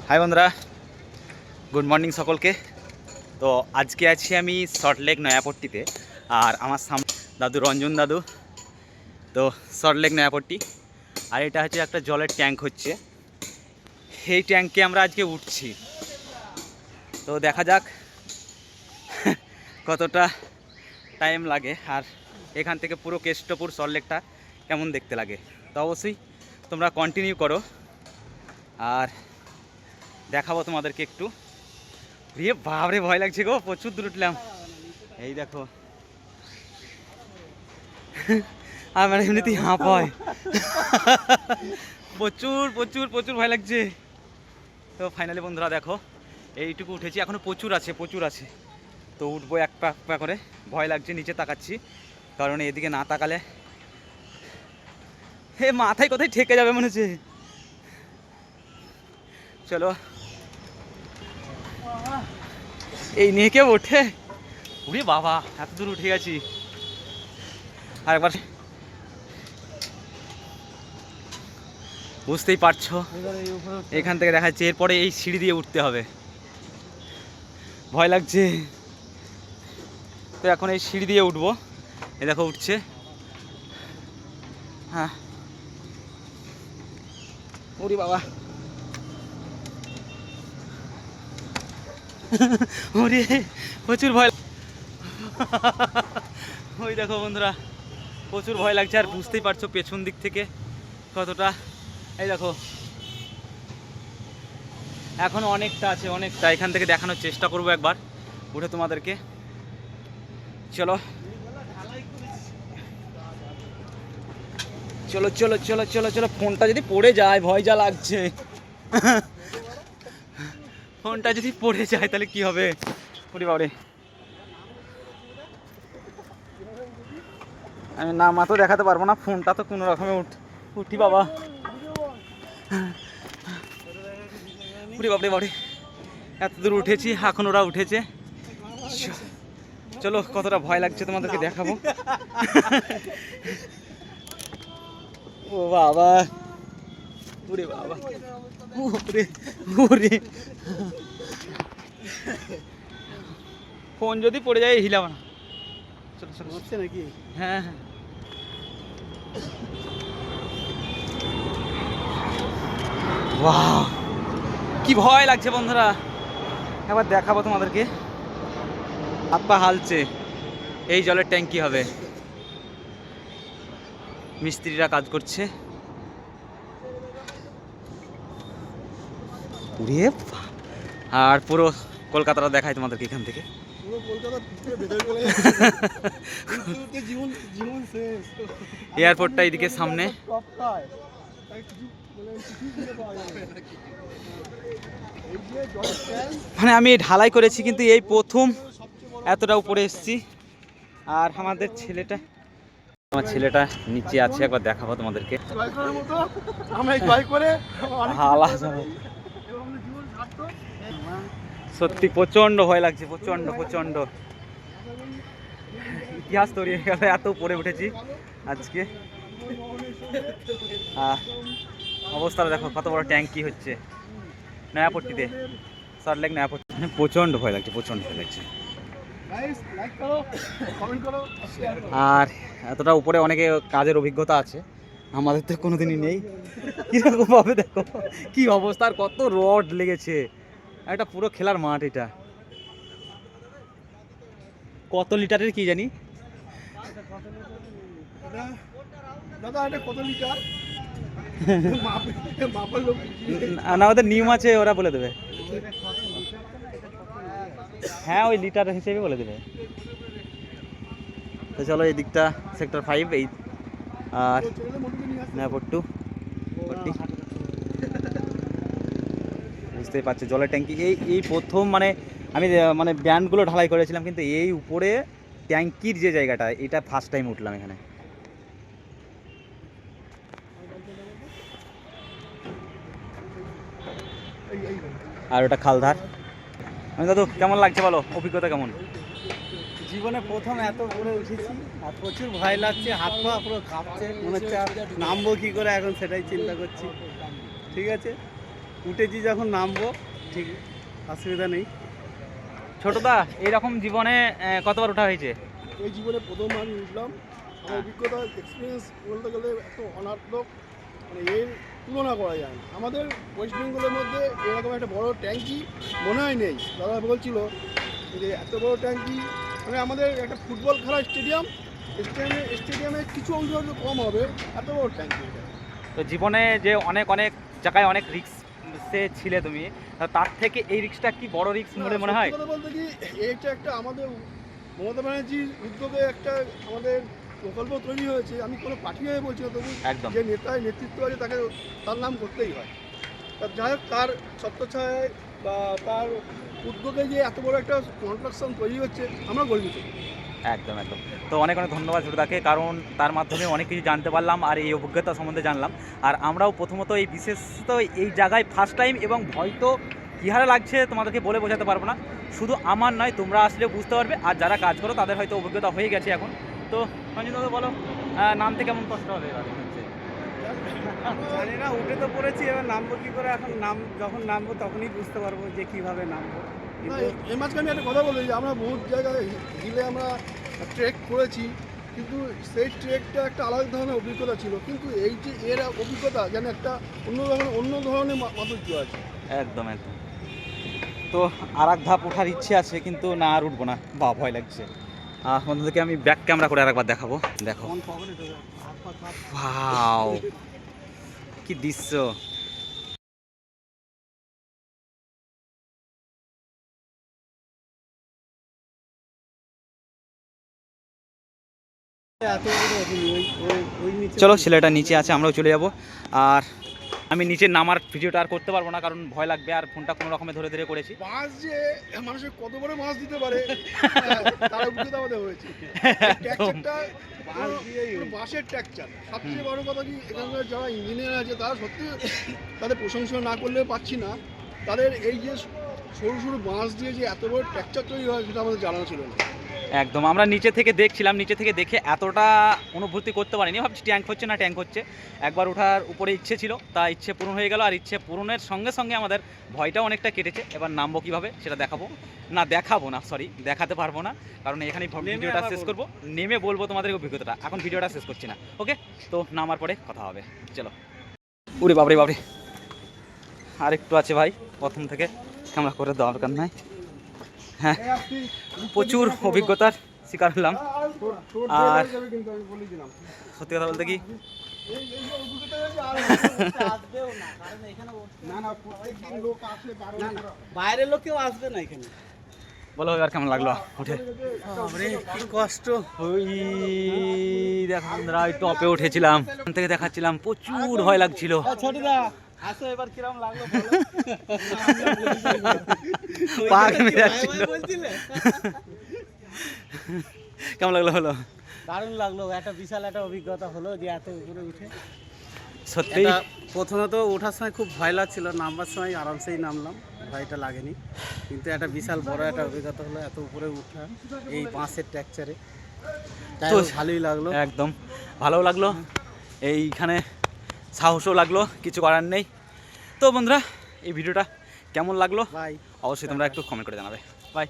High বন্ধুরা, good morning সকলকে। তো আজকে আছি আমি সল্টলেক নয়াপট্টিতে, আর আমার সামনে দাদু রঞ্জন দাদু। তো সল্টলেক নয়াপট্টি, আর এটা হচ্ছে একটা জলের ট্যাঙ্ক হচ্ছে। এই ট্যাঙ্কে আমরা আজকে উঠছি, তো দেখা যাক কতটা টাইম লাগে, আর এখান থেকে পুরো কেষ্টপুর সল্টলেকটা কেমন দেখতে লাগে। তো অবশ্যই তোমরা কন্টিনিউ করো, আর দেখাবো তোমাদেরকে একটু। রে বাপরে, ভয় লাগছে গো, প্রচুর দূর উঠলাম। এই দেখো, আমার এমনিতেই হাঁপ হয়, প্রচুর প্রচুর প্রচুর ভয় লাগছে। তো ফাইনালি বন্ধুরা দেখো, এইটুকু উঠেছি, এখনো প্রচুর আছে প্রচুর আছে। তো উঠবো এক পা এক পা করে। ভয় লাগছে, নিচে তাকাচ্ছি, কারণ এদিকে না তাকালে হে মাথায় কোথায় ঠেকে যাবে মনে হচ্ছে। চলো, এই নিয়ে কেউ ওঠে? উড়ে বাবা, এত দূর উঠে গেছি। আর একবার বুঝতেই পারছো, এখান থেকে দেখা যাচ্ছে, এরপরে এই সিঁড়ি দিয়ে উঠতে হবে। ভয় লাগছে, তো এখন এই সিঁড়ি দিয়ে উঠবো। এই দেখো উঠছে, হ্যাঁ। ওরে বাবা, ওরে প্রচুর ভয়। ওই দেখো বন্ধুরা, প্রচুর ভয় লাগছে, আর বুঝতেই পারছো পেছন দিক থেকে কতটা। এই দেখো, এখনো অনেকটা আছে, অনেকটা। এখান থেকে দেখানোর চেষ্টা করবো একবার উঠে তোমাদেরকে। চলো চলো চলো চলো চলো চলো। ফোনটা যদি পড়ে যায়, ভয় যা লাগছে। ফোনটা যদি পড়ে যায় তাহলে কি হবে? ওরে বাবারে, আমি নামা তো দেখাতে পারবো না, ফোনটা তো কোনো রকমে উঠি বাবা। ওরে বাবারে বাবারে, এত দূর উঠেছি, এখন ওরা উঠেছে। চলো, কতটা ভয় লাগছে তোমাদেরকে দেখাবো। ও বাবা, ওরে বাবা, ওরে ওরে, ফোন যদি পড়ে যায় হিলাবো না। চলো চলো, হচ্ছে নাকি? হ্যাঁ হ্যাঁ। বাহ, কি ভয় লাগছে বন্ধুরা, এবার দেখাবো তোমাদেরকে। হাত পা হালছে, এই জলের ট্যাঙ্কি হবে। মিস্ত্রিরা কাজ করছে। আর পুরো কলকাতাটা দেখায় তোমাদেরকে এখান থেকে। এয়ারপোর্টটা এইদিকে সামনে। মানে আমি ঢালাই করেছি, কিন্তু এই প্রথম এতটা উপরে এসেছি। আর আমার ছেলেটা নিচে আছে, একবার দেখাবো তোমাদেরকে। সত্যি প্রচন্ড ভয় লাগছে, প্রচন্ড প্রচন্ড। ইতিহাস তৈরি হয়ে গেল, এত উপরে উঠেছি আজকে। অবস্থাটা দেখো, কত বড় ট্যাঙ্কি হচ্ছে নয়াপট্টিতে, সল্টলেক নয়াপট্টি। প্রচন্ড ভয় লাগছে, প্রচন্ড ভয় লাগছে। আর এতটা উপরে অনেকে কাজের অভিজ্ঞতা আছে, আমাদের তো কোনোদিনই নেই। কিরকম ভাবে দেখো কি অবস্থা, আর কত রড লেগেছে। একটা পুরো খেলার মাঠ এটা। কত লিটারের কি জানি। আমাদের নিয়ম আছে, ওরা বলে দেবে। হ্যাঁ, ওই লিটার হিসেবে বলে দেবে। তো চলো, এই দিকটা সেক্টর 5, এই আর নয়াপট্টু। বুঝতেই পারছো, জলের ট্যাঙ্কি এই প্রথম, মানে আমি মানে ব্যান্ডগুলো ঢালাই করেছিলাম, কিন্তু এই উপরে ট্যাঙ্কির যে জায়গাটা, এটা ফার্স্ট টাইম উঠলাম এখানে। আর ওটা খালধার। আমি দাদু, কেমন লাগছে বলো, অভিজ্ঞতা কেমন? জীবনে প্রথম এত উপরে উঠেছি, আর প্রচুর ভয় লাগছে, হাত পা পুরো কাঁপছে, মনে হচ্ছে আর নামবো কী করে, এখন সেটাই চিন্তা করছি। ঠিক আছে, উঠেছি যখন নামবো ঠিক অসুবিধা নেই। ছোটদা এইরকম জীবনে কতবার ওঠা হয়েছে? এই জীবনে প্রথমবার আমি উঠলাম। আমার অভিজ্ঞতা এক্সপিরিয়েন্স বলতে গেলে এত অনাত্মক, মানে এর তুলনা করা যায় না। আমাদের ওয়েস্ট বেঙ্গলের মধ্যে এরকম একটা বড় ট্যাঙ্কি মনে হয় নেই। দাদা বলছিল যে এত বড় ট্যাঙ্কি, মানে আমাদের একটা ফুটবল খেলার স্টেডিয়ামে কিছু অংশ হয়তো কম হবে, এত বড় ট্যাঙ্কি এটা। তো জীবনে যে অনেক অনেক জায়গায় অনেক রিস্কে ছিলে তুমি, তার থেকে এই রিস্কটা কি বড় রিস্ক বলে মনে হয়? সত্যি কথা বলতে কি, এইটা একটা আমাদের মমতা ব্যানার্জির উদ্যোগে একটা আমাদের প্রকল্প তৈরি হয়েছে। আমি কোনো পার্টি হয়ে বলছি না, তবু একদম। যে নেতার নেতৃত্ব আছে তাকে তার নাম করতেই হয়। যাই হোক, তার ছত্রছায়ায় বা তার উদ্যোগে যে এত বড় একটা কনস্ট্রাকশন তৈরি হচ্ছে, আমরা গর্বিত। একদম একদম। তো অনেক অনেক ধন্যবাদ ছোটদাকে, কারণ তার মাধ্যমে অনেক কিছু জানতে পারলাম আর এই অভিজ্ঞতা সম্বন্ধে জানলাম। আর আমরাও প্রথমত এই বিশেষত এই জায়গায় ফার্স্ট টাইম, এবং হয়তো কী হারে লাগছে তোমাদেরকে বলে বোঝাতে পারবো না। শুধু আমার নয়, তোমরা আসলে বুঝতে পারবে, আর যারা কাজ করো তাদের হয়তো অভিজ্ঞতা হয়ে গেছে এখন। তো রঞ্জিত বলো, নামতে কেমন কষ্ট হবে এবার? জানি না, উঠে তো পড়েছি, এবার নামবো কী করে? এখন যখন নামবো তখনই বুঝতে পারবো যে কীভাবে নামবো। না, কিন্তু এই মাঝখানে একটা কথা বলি যে আমরা বহু জায়গায় হিলে আমরা ট্রেক করেছি, কিন্তু সেই ট্রেকটা একটা আলাদা ধরনের অভিজ্ঞতা ছিল। কিন্তু এই যে এর অভিজ্ঞতা যেন একটা অন্য ধরনের মাধুর্য আছে। একদম একদম। তো আর এক ধাপ ওঠার ইচ্ছে আছে, কিন্তু না আর উঠবো না, ভয় লাগছে। বন্ধুদেরকে আমি ব্যাক ক্যামেরা করে আরেকবার দেখাবো। দেখো, মন পকেটে ঢোকে, হাত পা কাঁপছে। ওয়াও, কি দৃশ্য! এত উপরে ওঠেনি, ওই নিচে। চলো, ছেলেটা নিচে আছে, আমরাও চলে যাব। আর আমি নিচে নামার ভিডিওটা আর করতে পারবো না, কারণ ভয় লাগবে, আর ফোনটা কোনো রকমে ধরে ধরে করেছি। মাছ যে মানুষের কত বড় মাছ দিতে পারে তার অভিজ্ঞতা আমাদের হয়েছে। ট্যাকচারটা বাঁশের ট্যাকচার। সবচেয়ে বড় কথা কি, এখানকার যারা ইঞ্জিনিয়ার আছে তারা সত্যি তাদের প্রশংসা না করলে পাচ্ছি না। তাদের এই যে সরু সরু বাঁশ দিয়ে যে এত বড় ট্যাকচার তৈরি হয়, সেটা আমাদের জানা ছিল না। একদম, আমরা নিচে থেকে দেখছিলাম, নিচে থেকে দেখে এতটা অনুভূতি করতে পারিনি। ভাবছি ট্যাঙ্ক হচ্ছে না ট্যাঙ্ক হচ্ছে। একবার ওঠার উপরে ইচ্ছে ছিল, তা ইচ্ছে পূরণ হয়ে গেল, আর ইচ্ছে পূরণের সঙ্গে সঙ্গে আমাদের ভয়টাও অনেকটা কেটেছে। এবার নামবো কীভাবে সেটা দেখাবো না, সরি, দেখাতে পারবো না, কারণ এখানেই ভিডিওটা শেষ করবো। নেমে বলবো তোমাদের অভিজ্ঞতাটা, এখন ভিডিওটা শেষ করছি না। ওকে, তো নামার পরে কথা হবে, চলো। উরে বাবরে বাবরে, আর একটু আছে ভাই, প্রথম থেকে ক্যামেরা করে দরকার নাই। হ্যাঁ, প্রচুর অভিজ্ঞতার শিকার হলাম। আর সত্যি কথা বলতে কি, বাইরের লোক কেউ আসবে না এখানে। বলো এবার কেমন লাগলো উঠে? কি কষ্ট। ওই দেখো বন্ধুরা, ওই টপে উঠেছিলাম, ওখান থেকে দেখাচ্ছিলাম, প্রচুর ভয় লাগছিল। ছোটদা আসো, এবার কিরম লাগলো বলো? পা ঘেমে যাচ্ছিল। বলছিলে কেমন লাগলো? হলো দারুণ লাগলো, একটা বিশাল একটা অভিজ্ঞতা হলো যে এত উপরে উঠে। সত্যি। প্রথমে তো ওঠার সময় খুব ভয় লাগছিল, নামবার সময় আরামসেই নামলাম, ভয়টা লাগেনি। কিন্তু একটা বিশাল বড় একটা অভিজ্ঞতা হলো এত উপরে উঠা এই বাঁশের ট্যাকচারে। তো ভালোই লাগলো, একদম ভালো লাগলো, এইখানে সাহসও লাগলো, কিছু করার নেই। তো বন্ধুরা, এই ভিডিওটা কেমন লাগলো বাই। অবশ্যই তোমরা একটু কমেন্ট করে জানাবে। বাই।